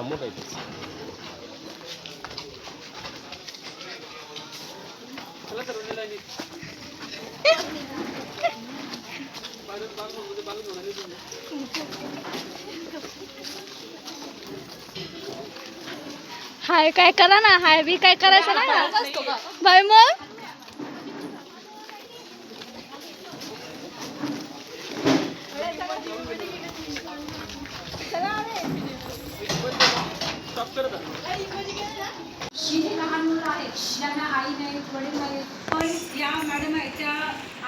मोठा आहे. हाय काय करा ना, हाय बी काय करायचं ना बाय मग. ही जी लहान मुलं आहेत ज्यांना आई नाही वडील नाही, पण या मॅडम आहेत त्या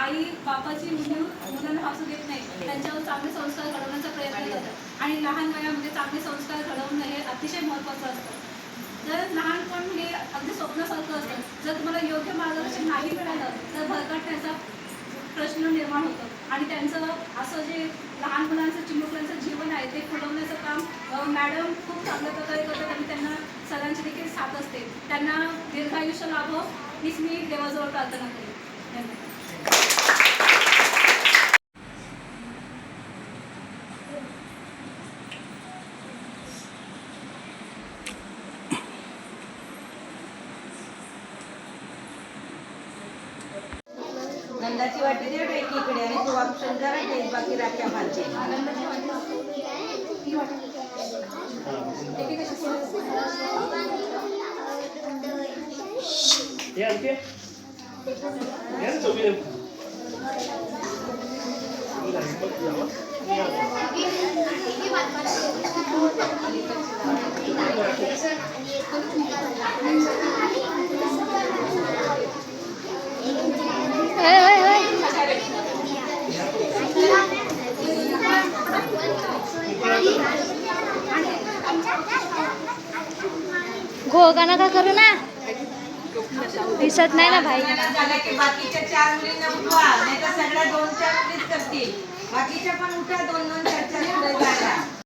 आई बापाची मुलांना हसू देत नाही, त्यांच्यावर चांगले संस्कार घडवण्याचा प्रयत्न करतात आणि लहान वयामध्ये चांगले संस्कार घडवणं हे अतिशय महत्त्वाचं असतं. जर लहानपण हे अगदी स्वप्नासारखं असतं, जर तुम्हाला योग्य मार्गदर्शन नाही मिळालं तर भरकटण्याचा प्रश्न निर्माण होतो आणि त्यांचं असं जे लहान मुलांचं चिमुकल्यांचं जीवन आहे ते फुलवण्याचं काम मॅडम खूप चांगल्या प्रकारे करतात आणि त्यांना सगळ्यांची देखील साथ असते. त्यांना दीर्घायुष्य लाभो हीच मी देवाजवळ प्रार्थना करेन. धन्यवाद. नंदाची वाटी दे एकीकडे आणि तू ऑप्शन करा ते बाकी राख्या घालते. घोगाना का करू ना, दिसत नाही ना भाई. झालं की बाकीच्या 4 मुलींना उठवा, नाही तर सगळ्या 2-4 मुलीच करतील. बाकीच्या पण उठा, 2-2 4-4 पुढे जायला.